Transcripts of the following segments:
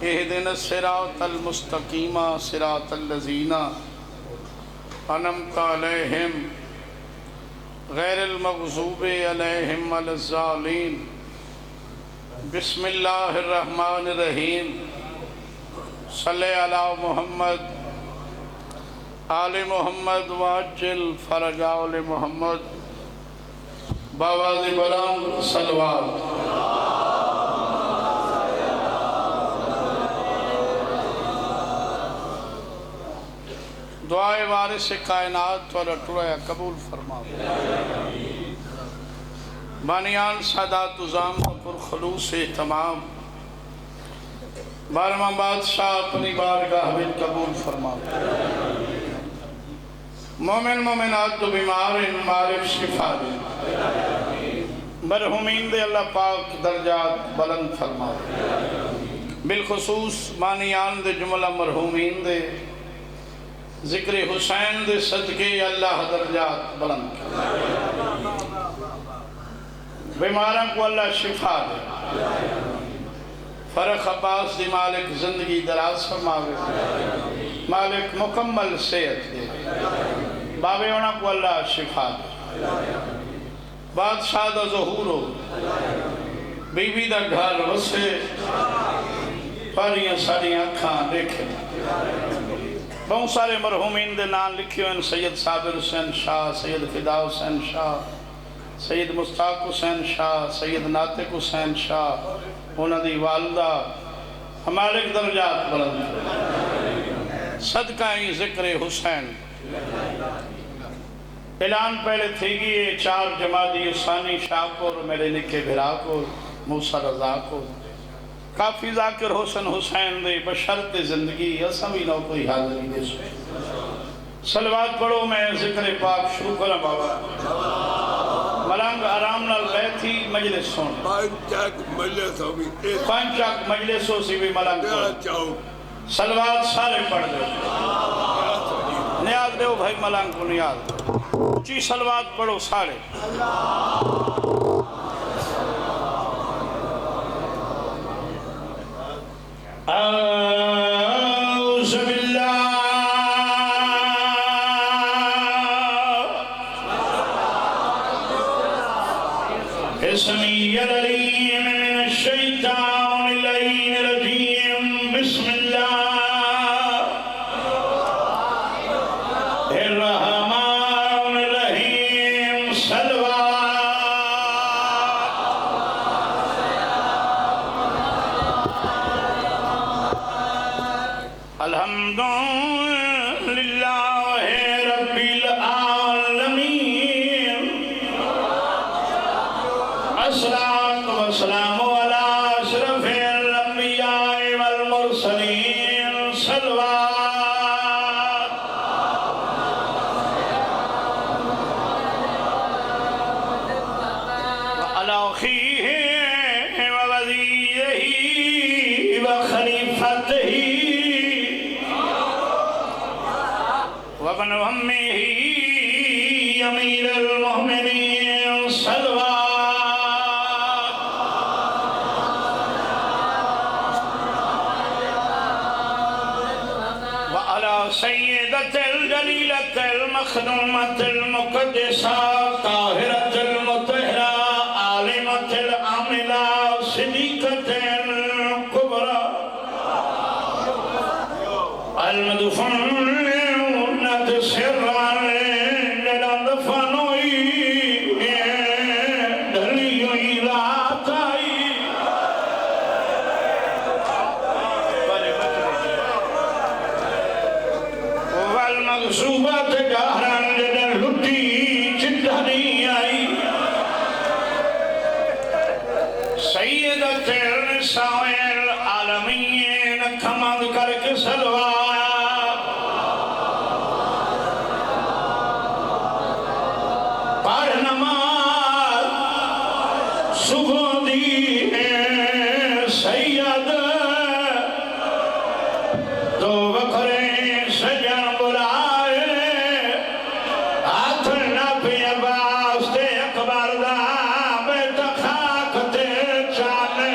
इहदिना सिरातल मुस्तकीमा सिरातल लज़ीना अनअमता अलैहिम गैरिल मग़ज़ूबि अलैहिम वलज़्ज़ालीन। बिस्मिल्लाहिर रहमानिर रहीम। सल्ले अला मुहम्मद आले मुहम्मद वाज्जिल फरजा आले मुहम्मद बावाज़ि बुलंद सलवात। दुआए वारिस कायनात और अटुआ कबूल फरमाओ। बानियान सादात उज़ाम पुरखलूस तमाम बारहवां बादशाह अपनी बारगाह में कबूल फरमाओ। मोमिन मोमिनात तो बीमार मारिफ शिफा दे। मरहुमीन दे अल्लाह पाक दर्जात बुलंद फरमाओ। बिलखुसूस बानियान दे जुमला मरहुमीन दे जिक्र हुसैन दे सदके अल्लाह दर्जात बुलंद। बीमारों को अल्लाह शिफा दे। फरख अब्बास दी मालिक जिंदगी दराज फरमावे, मालिक मुकम्मल सेहत दे। बाबे होना को अल्लाह शिफा दे। बादशाह दा ज़हूर हो, बीबी दा घर वसे, पारियां सारियां अखां देखे। बहुत सारे मरहूमीन के नाम लिखे हुए। सैयद साबिर हुसैन शाह, सैयद फिदा हुसैन शाह, सैयद मुश्ताक हुसैन शाह, सैयद नातिक हुसैन शाह, उन्होंने वालदा हमारे दर्जात बुलंद। सदका ही जिक्र हुसैन ऐलान पहले थी कि 4 जमादी सानी शाह को मेरे निके भिरा को मूसा रजा को काफ़ी जाकिर हुसन हुसैन दे बशर्त जिंदगी असा भी ना कोई हाज़री दे। सलवात पढ़ो। मैं जिक्र पाक शुरू करा बाबा। मलंग आराम नाल बैठी मजलिस सुन। पंचक मजलिसों से भी मलंग सलवात सारे पढ़ दो। नियाज दो भाई मलंग को नियाज ऊंची सलवात पढ़ो सारे। अकबर दा बेटा खाक ते चाले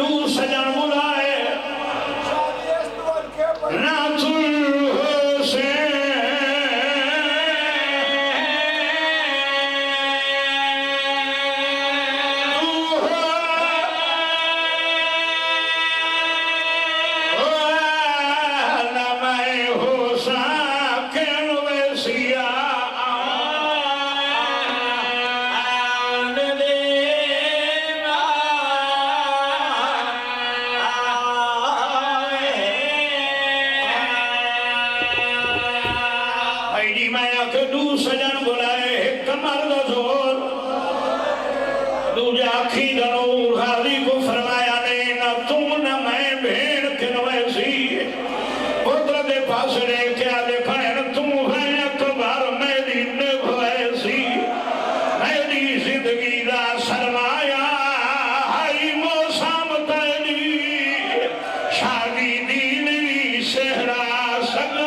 कदू सजन बुलाए नाथुल सजन बुलाए एक मर्द जोर दूजा आखी दनूर हाली को फरमाया ने न तुम न मैं भेड़ किन वैसी पुत्र दे पास रे क्या देखा तुम है अकबर मेरी निभ वैसी मेरी जिंदगी दा सरमाया हाई मौसम तेरी शादी दीनी सेहरा सगा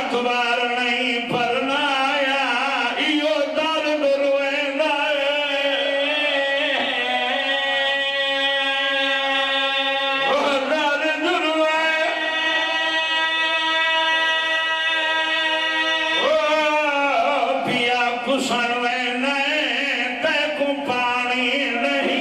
अखबार नहीं परनाया इयो दर्द रोएंदा दर्द रोए पिया कुसन में नहीं तैको पानी नहीं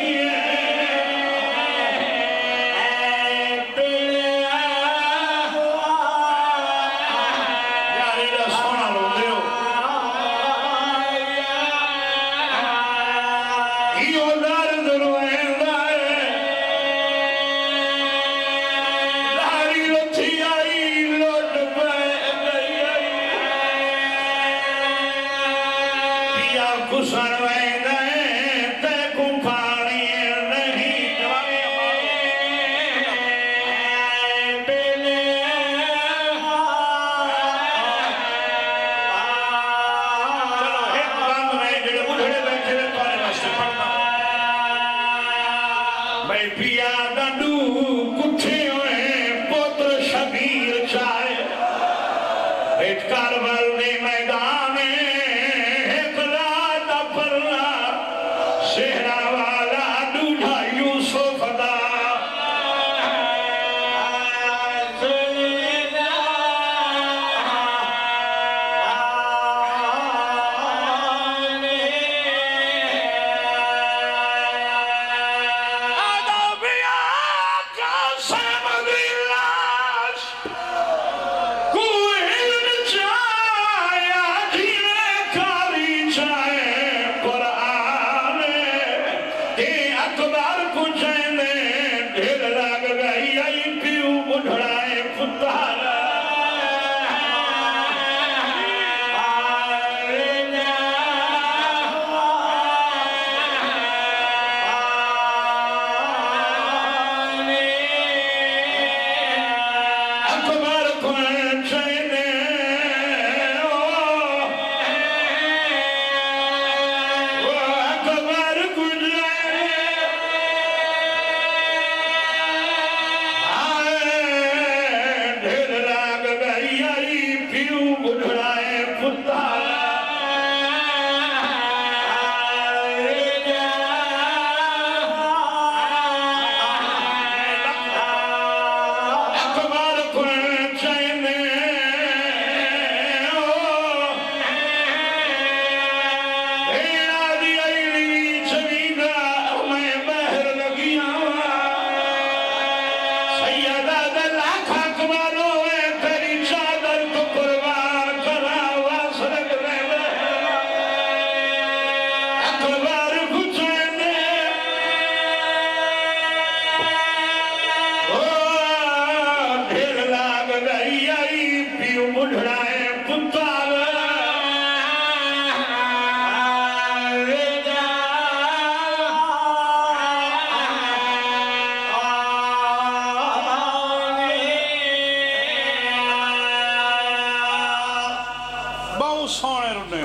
पिया डंडू कुठे पुत्र शबीर चाहे कारबल ने मैदान परना सेहरा वाला दूढ़ा यूसुफ दा बुढ़ड़ा है कुत्ता बहु सोने रुने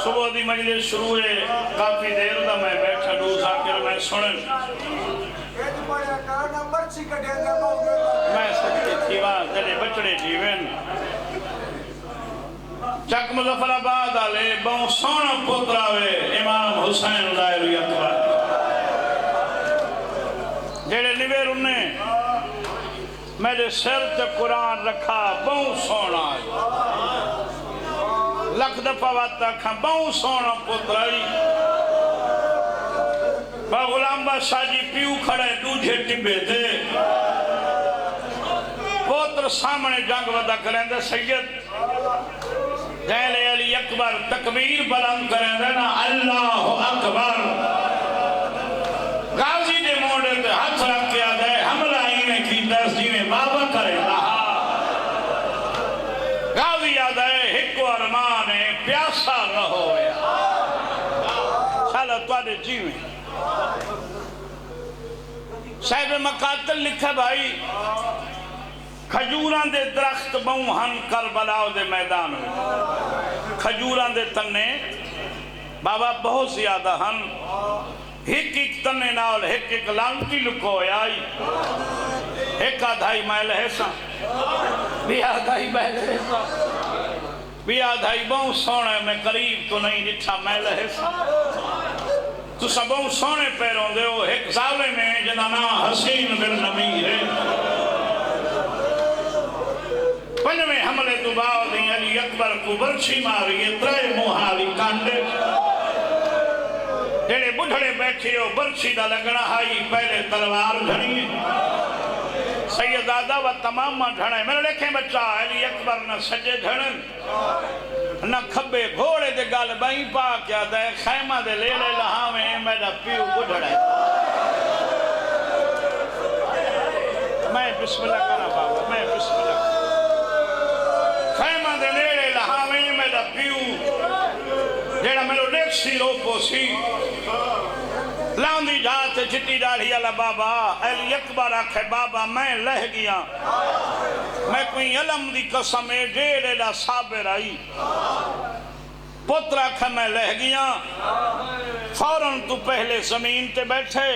सुबह दी मजलिस शुरू है काफी देर दा मैं बैठा डू जाकर मैं सुनन मैं सच्ची थी वहां तेरे बचड़े जीवन चक मुजफ्फराबाद आले बहु सोना पुत्र वे इमाम हुसैन दायरी अकबर जेड़े निवेर उन्ने मेरे सिर ते कुरान रखा बहु सोना लख दफा बात आखा बहु सोना पुत्र आई गुलाम बादशाह जी पीऊ खड़े दूजे टिब्बे थे पुत्र सामने जंग वदा करेंदे सैयद जैले अली अकबर तकबीर बुलंद करेंदे ना अल्लाह अकबर गाजी दे मोड़े ते हाथ रख के आदे हमला इने कीता जिवें बाबा करेंदा गाजी आदे एक अरमान है प्यासा रहो साला तुहाडे जीवें साहिब मकातल लिखा भाई खजूरां दे दरख्त बहु हन करबला दे मैदान में खजूरां दे तन्ने बाबा बहुत ज्यादा हन एक एक तन्ने नाल एक एक लांटी लुकोया एक आधाई मैल है सा भी आधाई मैल है सा भी आधाई बहु सोने में करीब तो नहीं दिठा मैल है सा तू सब सोने पैरों दे एक जाले में जना ना हसीन बिन नमीर है पंजवें हमले तो बाद अली अकबर को बरछी मारी त्रे मुहारी कांडे जेड़े बुढ़ड़े बैठे हो बरछी दा लगना हाई पहले तलवार झड़ी सैयद दादा व तमाम झड़े मेरे लेखे बच्चा अली अकबर न सजे झड़न न खब्बे घोड़े दे गल बई पा क्या दे खैमा दे ले लहावे मेरा पीऊ बुढ़ड़ा मैं बिस्मिल्लाह करा बाबा मैं बिस्मिल्लाह खैमा दे ले लहावे मेरा पीऊ जेड़ा मेरे लेक्सी रोको सी लांदी जात चिट्टी दाढ़ी वाला बाबा अली अकबर आखे बाबा मैं लह गया मैं कोई अलम दी कसम है जेड़े दा साबिर आई पुत्र आखे मैं लह गया फौरन तू पहले जमीन ते बैठे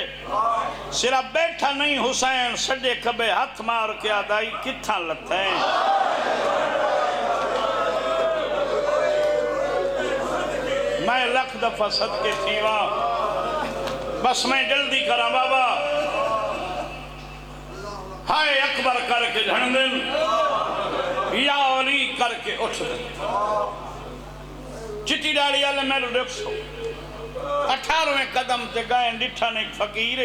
सिर्फ बैठा नहीं हुसैन सजे खबे हाथ मार के आदाई किथा लथे मैं लख दफा सदके थीवा बस मैं जल्दी करा बाबा हाय अकबर करके झण दिन या अली करके उठ दिन चिट्टी डाली वाले मेरे देखो 18वें कदम ते गए डिठा ने फकीर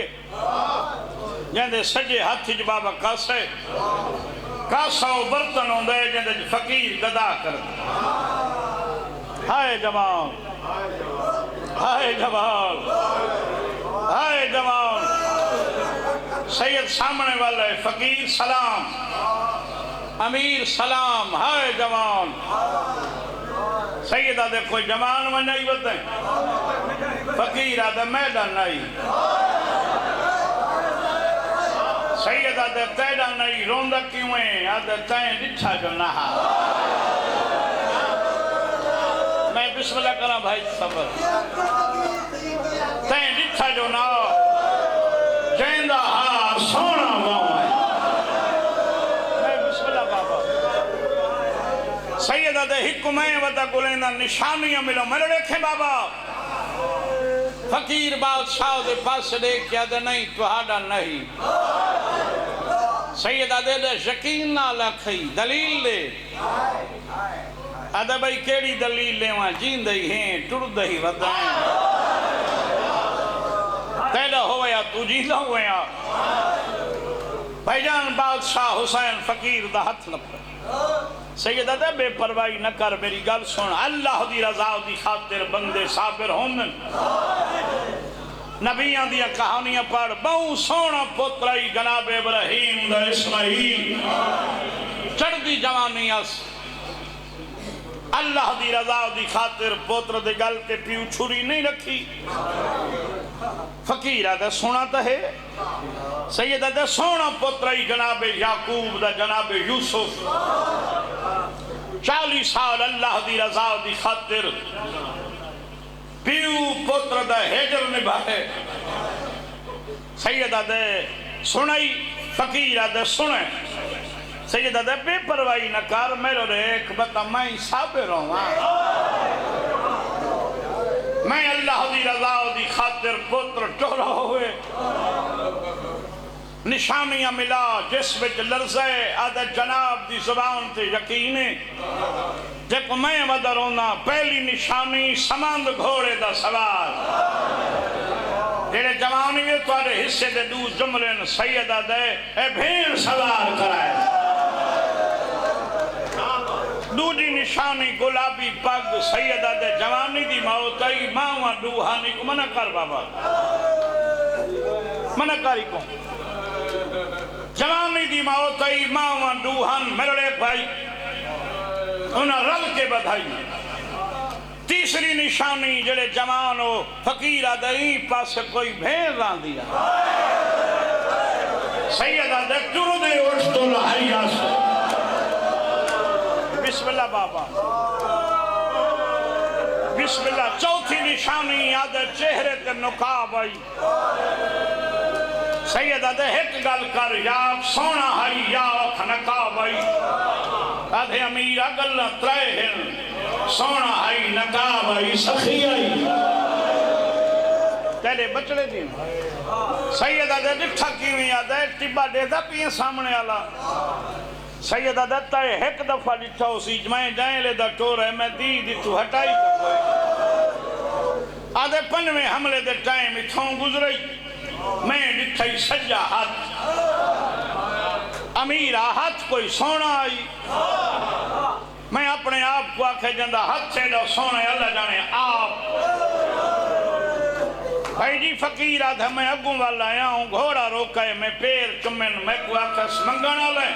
जंदे सजे हाथ च बाबा कासे कासा बर्तन होंदे जंदे फकीर गदा कर हाय जवान हाय जवान हाय जवान सैयद सामने वाला है फकीर सलाम अमीर सलाम हाय जवान सैयद आदे कोई जवान में नहीं बताए फकीर आदे मैदान नहीं सैयद आदे तैदा नहीं रोंदा क्यों है आदे तैं डिठा जो नहा मैं बिस्मिल्लाह करा भाई सबर तैं डिठा जो ना जेंदा हार सोना गाँव है मैं बिस्मिल्लाह बाबा सैयद आदे हिकुमें वदा गुलेना निशानियां मिलो मैंने देखे बाबा फकीर बादशाह दे पास देख के आदे नहीं तुहाडा नहीं सैयद आदे दे यकीन ना लखई दलील दे आदे भाई केड़ी दलील लेवा जींदे ही हैं टुरदे ही वदाएं तेरा होया तू जींदा होया भाईजान बादशाह हुसैन फकीर दा हाथ लपटा सैयद आदे बेपरवाही न कर मेरी गल सुन अल्लाह दी रजा दी खातिर बंदे साबिर होंदन नबियां दी कहानियां पढ़ बहु सोना पुत्र जनाब इब्राहिम दा इस्माइल चढ़दी जवानी अस अल्लाह दी रजा दी खातिर पोत्र दे गल के पीऊ छुरी नहीं रखी। फकीरा दा सोना तो है, सैयदा दा सोना पुत्र ही जनाब याकूब दा जनाब यूसुफ 40 साल अल्लाह दी रजा दी खातिर पीऊ पुत्र दा हेजर निभाए। सैयदा दे सुनाई फकीरा दे सुने। सैयदा दे बेपरवाही न कर मेरो रेख बता मैं साबिर हूं, मैं अल्लाह दी रजा दी खातिर पुत्र टोरा हुए निशानियां मिला जिस विच लर्ज़े आदे जनाब दी जुबान ते यकीन है जब मैं वदर होना। पहली निशानी समंद घोड़े दा सवार जेड़े जवानी में तुहाडे हिस्से दे दू जुमले न सैयदा दे ए भेड़ सवार कराए। दूजी निशानी गुलाबी पग सैयदा दे जवानी दी मौत आई मावा दूहानी को मना कर बाबा मना करी को जवानी दी मौत आई मावा दूहन मेरे भाई उन्हें रल के बधाई। तीसरी निशानी जेड़े जवान हो फकीरा दई पास कोई भेड़ रांदी सैयदा दे तुरदे उठ तो लहाई आस बिस्मिल्लाह बाबा बिस्मिल्लाह। चौथी निशानी आदे चेहरे ते नुकाब आई। सैयदा दे एक गल कर या सोना हई या नकाब आई। आधे अमीरा गल त्रै हैं सोना हई नकाब आई सखी आई तेरे बचड़े दी। सैयदा दे डिठा किवें आदे टिब्बा देदा पिए सामने आला। सैयदा दत्ता एक दफा डिठा उसी मैं जाए दा टोर है मैं दी तू हटाई आधे 5वें हमले दे टाइम इथों गुजरई मैं डिठा सज्जा हाथ अमीरा हाथ कोई सोना आई। मैं अपने आप को आखे जाता हाथ से सोने अल्लाह जाने आप भाई जी फकीर आधा मैं अगू वाला आया हूँ घोड़ा रोका है मैं पैर चुमन मैं को आखस मंगना ले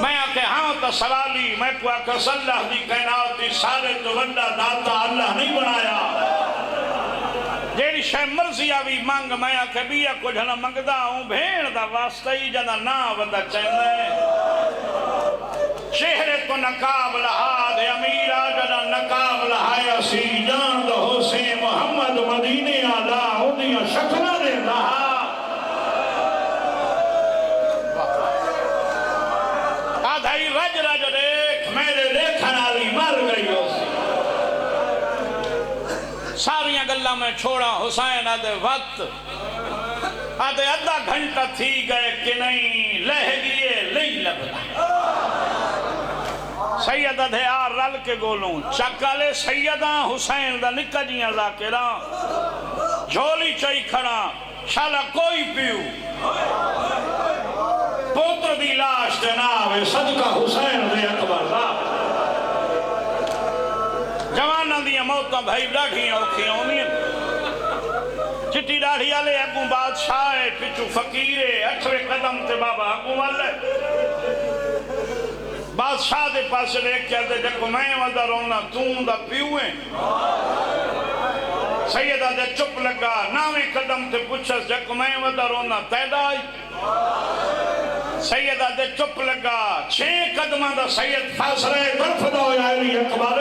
मैं आके हाँ तो सवाली मैं को आखस अल्लाह दी कायनात सारे तो वड्डा दाता अल्लाह नहीं बनाया जेड़ी शे मर्जी आवी मंग मैं आके बिया कुछ न मंगदा हूँ भेड़ दा वास्ता ही जदा ना वदा चैंदा चेहरे तो नकाब लहा दे अमीरा जदा नकाब लहाया सी जान दो से मोहम्मद मदीने आला उदियां शक्लां दे लहा आधाई रज रज देख मेरे देखन वाली मर गई हो सारियां गल्लां मैं छोड़ा हुसैन आदे वक्त आधे अद्धा घंटा थी गए कि नहीं लह गए नहीं लगता सैयदा दे यार रल के गोलूं चकाले सैयदा हुसैन दा निक्का जियां जाकिरा झोली चई खड़ा शाला कोई पीऊ पुत्र दी लाश ते ना आवे सदका हुसैन दे अकबर दा जवाना दियां मौतां भाई डाढ़ियां औखियां होंदियां चिट्टी दाढ़ी वाले अगू बादशाह है पिछू फकीर है 8वें कदम ते बाबा अगू वाले बादशाह दे पास देख के आते देखो मैं वदा रोना तू दा पीऊ है सैयदा दे चुप लगा 9वें कदम ते पूछस देखो मैं वदा रोना तैदा आई सैयदा दे चुप लगा 6 कदम दा सैयद फासले बर्फदा होया अली अकबर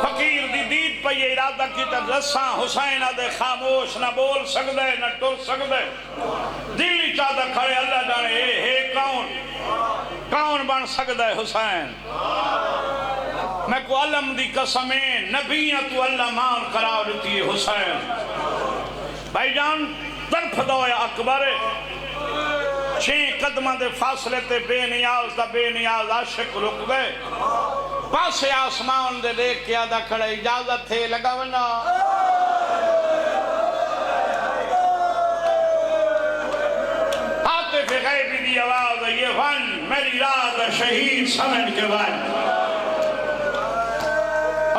फकीर दी दीद पई इरादा कीता रसा हुसैन आदे खामोश ना बोल सकदे ना टुर सकदे दिल ही चाहता खड़े अल्लाह जाने हे कौन बन सकता है हुसैन मैं को अलम दी कसमे नबियां तू अल्लाह मान करार दी है हुसैन भाईजान तरफ दो अकबर 6 कदम दे फासले ते बेनियाज दा बेनियाज आशिक रुक गए पासे आसमान दे देख के आदा खड़े इजाजत थे लगा वना आते फिर गैबी दी आवाज ये वन मेरी रात शहीद समझ के वन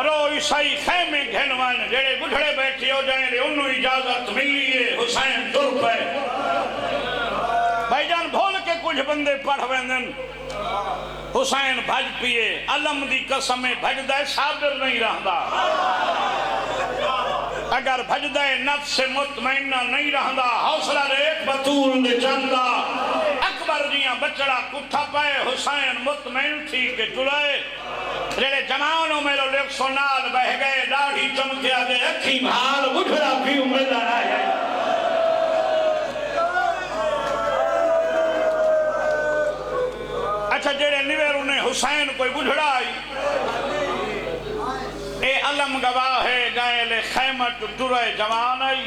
रो ईसाई खेमे घेनवन जेड़े बुढ़ड़े बैठे हो जाए उन्होंने इजाजत मिली है हुसैन तुर पे भाईजान भूल के कुछ बंदे पढ़ वेंदन हुसैन भज पिए अलम दी कसम भजदा साबिर नहीं रहंदा अगर भजदा नफ्स से मुतमइन्ना नहीं रहंदा हौसला देख बतूल दे चंदा अकबर जिया बचड़ा कुठा पाए हुसैन मुतमइन थी के टुराए जेड़े जमानो मेरो लेख सोनाल बह गए दाढ़ी चमकिया दे अखी भाल बुढ़ड़ा भी मिलना है। अच्छा जेड़े निवेरू ने हुसैन कोई बुढ़ड़ा आई ए अलम गवाह है जाएले खैमत टुरे जवान आई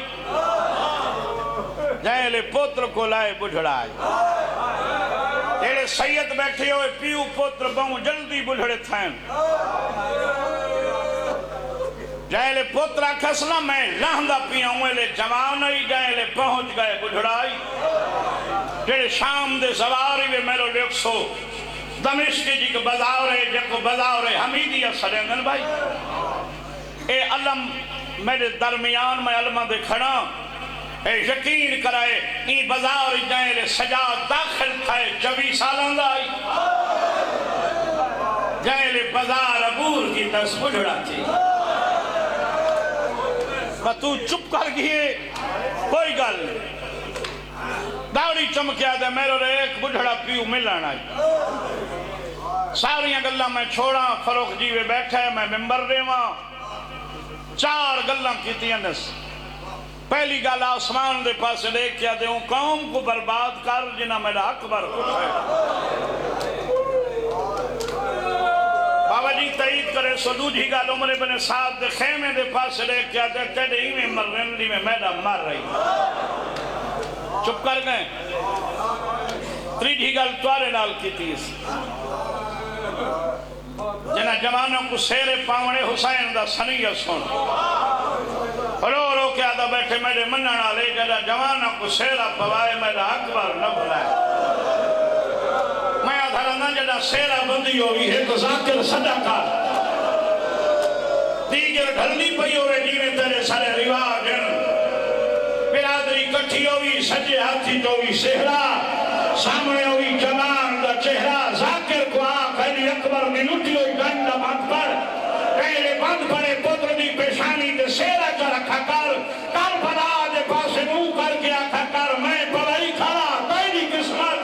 जाएले पुत्र को लाए बुढ़ड़ा आई जेड़े सैयद बैठे हुए पीऊ पुत्र बहु जल्दी बुढ़ड़े थैन जाएले पुत्र आखसला मैं लहंदा पिया वेले जवान आई जाएले पहुंच गए बुढ़ड़ा आई जेड़े शाम दे सवारी वे मेरो लेख सो दमिश्क जी के बजावरे जको बजावरे हमीदिया सरेंगन भाई ए अलम मेरे दरमियान में अलमा दे खड़ा ए यकीन कराए ई बाजार जाए सजा दाखिल थाए 24 साल आई जाए बाजार अबूर की दस बुढ़ड़ा थी तू चुप कर गए कोई गल दाढ़ी चमकिया दे मेरो रे एक बुढ़ड़ा पीऊ मिलन आई सारिया गल्ला मैं छोड़ा फरोख जी वे बैठे मैं मेंबर देवा चार गल्ला कीतियां नस पहली गल आसमान दे पास देख क्या दे कौम को बर्बाद कर जिना मेरा अकबर उठे बाबा जी तईद करे सो दूजी गल उमर इब्न साद दे खेमे दे पास देख क्या दे तेरे ही में मरने में मैदा मर रही चुप कर गए त्रीजी गल तुआरे नाल कीती जना जवानों को शेरे पावने हुसैन दा सनिया सुन रो रो के आदा बैठे मेरे मनन वाले जरा जवानों को शेरा पवाए मेरा अकबर न बुलाए मैं आधारा ना जरा शेरा बंदी होगी है तो जाकिर सदाका दीगर ढलनी पई होवे जीवे तेरे सारे रिवाज बिरादरी कट्ठी होगी सजे हाथी तो भी सेहरा सामने होगी जवान दा चेहरा जाकिर को आखिरी अकबर ने लुटी हुई गंड बंद पर पहले बंद पड़े पुत्र दी पेशानी दे सेरा च रखा कर बना दे पास मुंह करके आखा कर मैं पलाई खड़ा तेरी किस्मत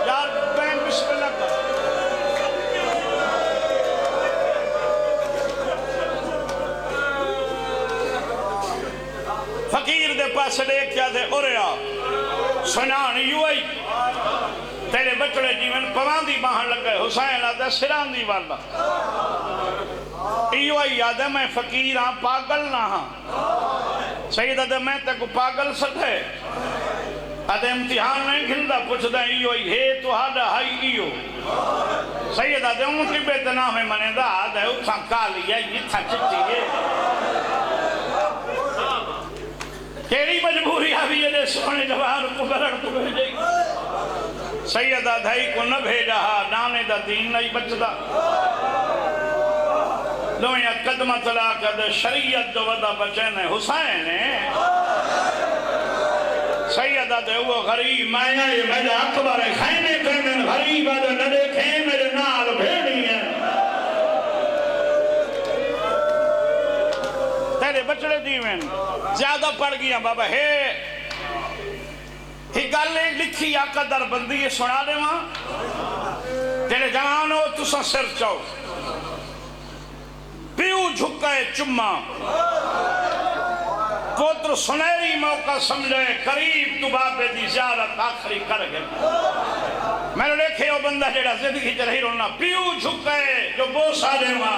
यार मैं बिस्मिल्लाह कर फकीर दे पास देख क्या थे उरे आ सुनान यूई तेरे बचड़े जीवन पवांदी बाहर लगे हुसैन आदा सिरांदी वाला यूई याद है मैं फकीर हाँ पागल ना हाँ सही दादा मैं तक पागल सके अदे इम्तिहान नहीं खिलदा पूछदा यूई हे तुहाडा हाई इयो सही दादा उन तिबे तना है मने दा आदा उठा काली है इथा चिट्टी है केड़ी मजबूरी आ भी ये सोने जवान को बरड़ को भेजे सैयदा धाई को न भेजा नाने दा दीन नहीं बचदा दोया कदम तला कद शरीयत दो वदा बचन हुसैन सैयदा दे वो गरीब माया ये मेरा अकबर खैने कनन गरीब अद न देखे मेरे नाल भेड़ी है तेरे बचड़े जीवन ज्यादा पड़ गया बाबा हे गल लिखी आ कदर बंदी सुना देवा तेरे जवान हो तुसा सिर चाओ पीऊ झुके चुम्मा पुत्र सुनहरी मौका समझे करीब तू बाबे दी ज़ियारत आखिरी कर गए मैंने देखे वो बंदा जेड़ा जिंदगी च रही रोना पीऊ झुके जो बोसा देवा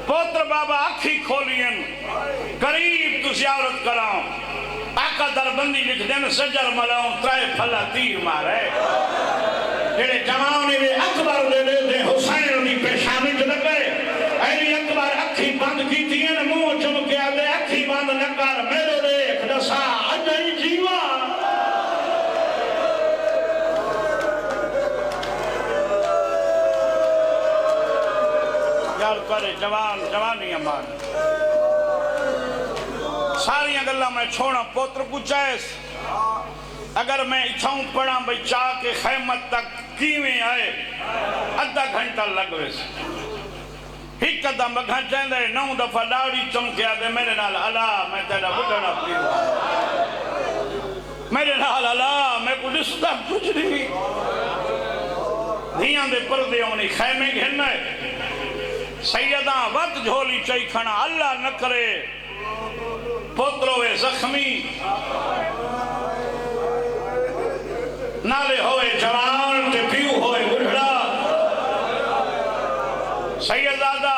पुत्र बाबा आखी खोलियन करीब तू ज़ियारत कराओ आका दरबंदी लिख देन सजर मलाऊं त्रै फला तीर मारे जेड़े जवान ने अकबर दे दे हुसैन दी पेशानी च लगे ऐनी अकबर अखी बंद कीती न मुंह चमकिया दे अखी बंद न कर मेरे देख दसा अजई जीवा यार करे जवान जवानी अमान सारिया गल्ला मैं छोड़ा पुत्र को चैस अगर मैं इथाऊ पढ़ा भाई चाह के खैमत तक किवें आए अद्धा घंटा लगवे एक कदम बखा चेंदे 9 दफा दाढ़ी चमकिया दे मेरे नाल अला मैं तेरा बुढ़ना पीऊ मेरे नाल अला मैं को दिसदा कुछ नहीं धियां दे पर्दे ओनी खैमे घेना सैयदा वक्त झोली चई खना अल्लाह न करे पुत्रो वे जख्मी नाले होए जवान ते पीऊ होए बुढ़ड़ा सैयदादा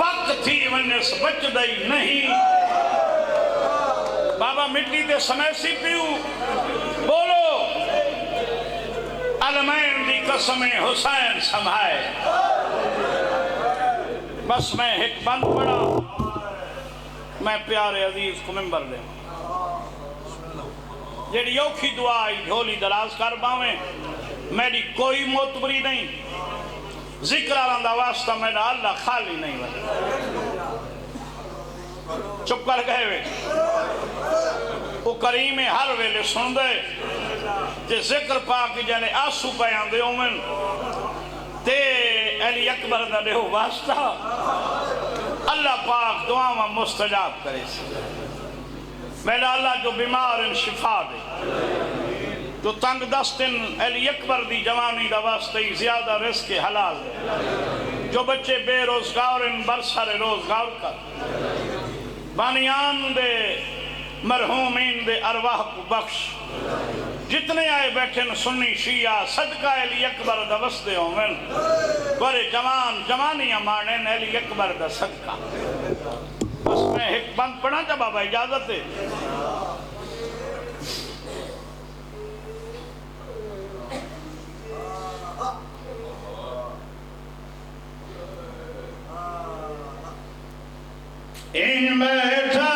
पक थी वने बचदई नहीं बाबा मिट्टी दे समय सी पीऊ बोलो अलमैन दी कसमें हुसैन समाए बस मैं एक बंद पड़ा मैं प्यारे अजीज को मिंबर दे जेड़ी औखी दुआ आई झोली दराज कर बावे मेरी कोई मोतबरी नहीं जिक्र आला वास्ता मेरा अल्लाह खाली नहीं बना चुप कर गए वे वो करीम हर वेले सुन दे जे जिक्र पाक जाने आंसू पे आंदे होवन ते अली अकबर दा देहो वास्ता अल्लाह पाक दुआवां मुस्तजाब करे मेरा अल्लाह जो बीमार इन शिफा दे जो तंग दस्तिन अली अकबर दी जवानी दा वास्ते ही ज्यादा रिस्क हलाल दे जो बच्चे बेरोजगार इन बरसरे रोजगार कर बानियान दे मरहूमीन दे अरवाह को बख्श जितने आए बैठे न सुन्नी शिया सदका अली अकबर दा वसदे होवन गोरे जवान जवानियां मारने अली अकबर दा सदका बस मैं एक बंद पढ़ा था बाबा इजाजत है इन बैठा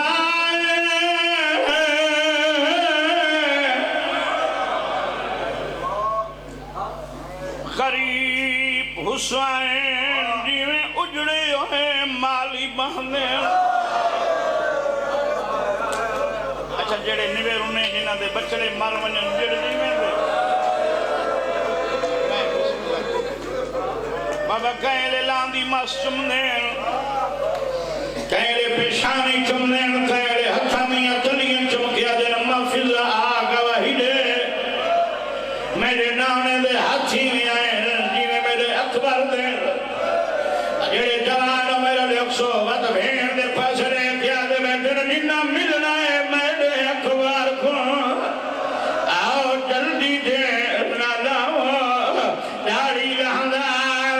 गरीब हुसैन जिवें उजड़े हुए माली बहने अच्छा जेड़े निवे रुने जिन्हां दे बचड़े मर वजन जेड़े जिवें दे बाबा कहले लांदी मस चुमने कहले पेशानी चुमने कहले हथा मियां तलियां चमकिया दे महफिल आ गवाही दे मेरे नाने दे हाथी में आए जिवें मेरे अकबर दे जेड़े जवान मेरे 100 वत भेड़ दे पास रे क्या दे बैठे जिन्ना मिलना है मेरे अकबर को आओ जल्दी दे ना लाओ दाढ़ी लहंगा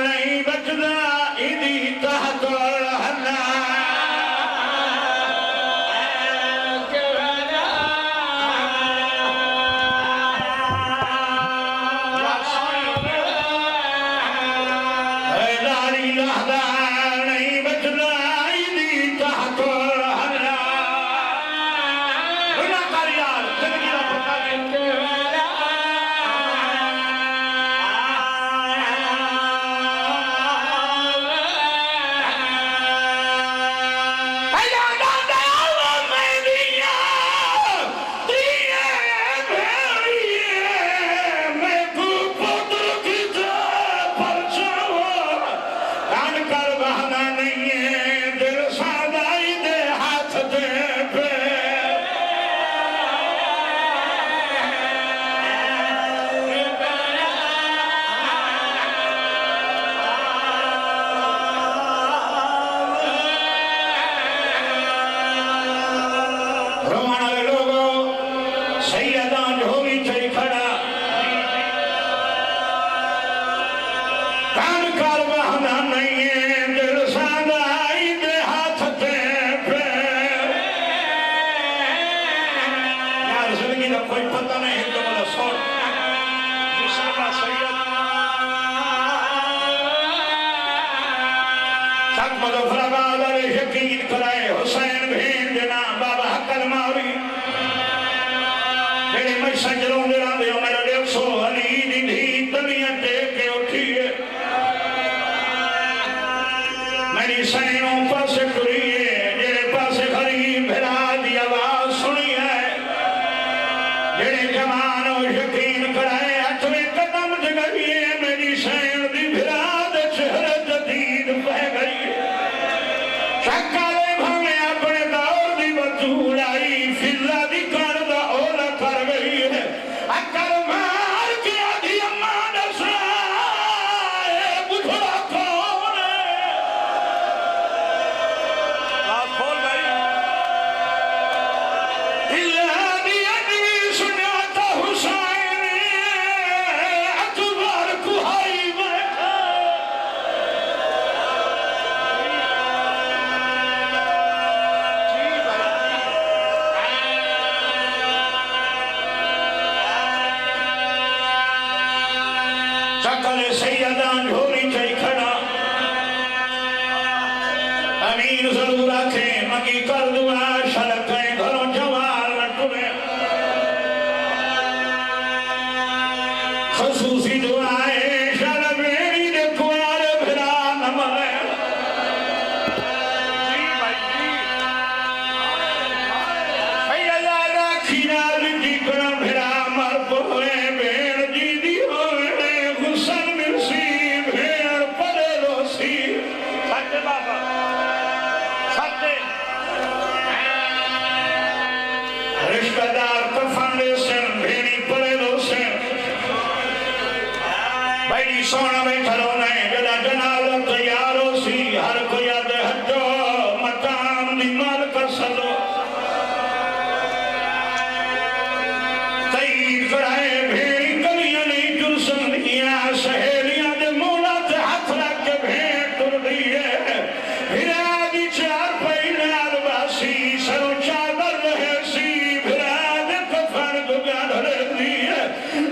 नहीं बचदा इदी तहत हल्ला मेरी सैनों पास यकीन कराए हथ में कदम जगई मेरी सैन दी फिराद चेहरे जदीद पै गई शक्काले भावे अपने दौर दी बतूड़ाई फिजा दी कर दा ओला कर गई है अकर मार के आधी अम्मा दसा बुढ़ा कौन है खोल भाई अमीन जरूर आखे मगी कर दुआ शलक घरों जवाल टुरे खसूसी दुआए शल बेड़ी दे कुआर भिरा न मरे जी भाई जी भैया राखी नाल जी कर भिरा मर पोए भेड़ जी दी होए हुसन मिर्सी भेड़ परे रोसी सत्य बाबा सत्य रिश्तेदार कफन दे से भेड़ी परे रोसे भाई सोना बैठा रोने जदा जनाजा तैयार हो सी हर कोई आदे हटो मकाम दी माल कर सलो तईद कराए भेड़ी गलियां नहीं जुल संदियां सहेलियां दे मोला ते हाथ रख के भेड़ टुर रही है फिरा दी चार पैनाल वासी सरो चादर रहे सी फिरा दे कफन दुगा धरे दी है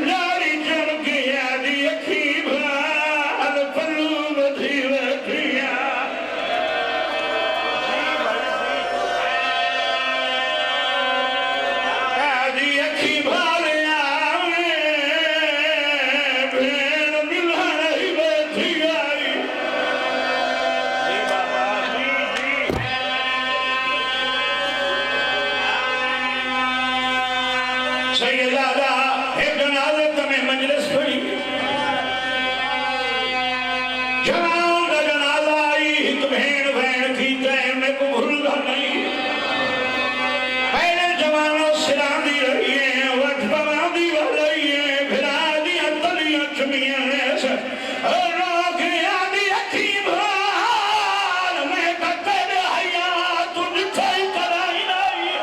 लाड़ी चमकी आदि अखी भाल पल्लू बधी बैठिया आदि अखी भाल आवे भेड़ मिला नहीं बैठी आई जी बाबा जी जी सैयदादा एक जनाजे तमें मजलिस पड़ी जवान का जनाजा आई एक भेड़ भेड़ की तय में को भूलगा नहीं पहले जवानों सिरांदी रही है वट पवांदी रही है फिरा दिया तलियां चुमियां ऐसे रोक आदि अखी भाल मैं ककर हया तुझ ठाई कराई नहीं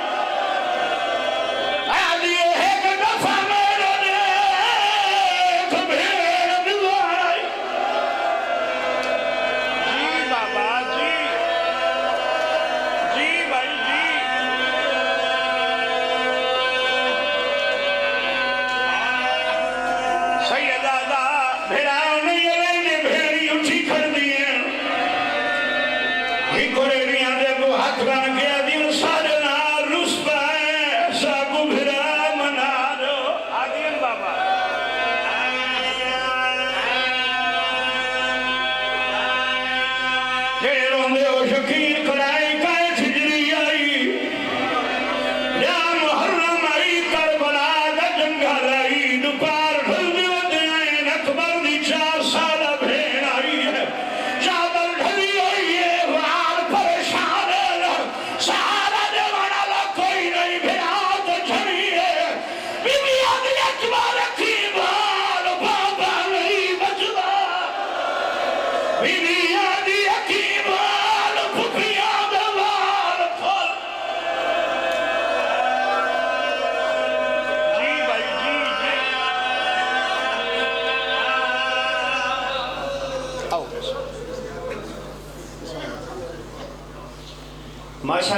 आदि एक दफा मेरे देख भेड़ मिलाई जी बाबा जी जी भाई जी सैयदादा भेड़ाओं ने ये लेने भेड़ी उठी कर दिए ही कोरेड़ियां दे को हाथ बन गया दिन सारे नाल रुस पाए साबु भेड़ा मना दो आदियन बाबा जेरों दे ओ शकीन कराई काए ठिजरी आई या मुहर्रम आई करबला दा जंगल आई दुपार ढल दियो दे अकबर दी 4 साल भेड़ आई है चादर ढली हुई है वार परेशान है सहारा दे वाला कोई नहीं भेड़ा तो झड़ी है बीबी आदि अकबर रखी बाल बाबा नहीं बचदा बीबी आदि अखी बाल फुफिया दे बाल खोल जी भाई जी जी आओ माशा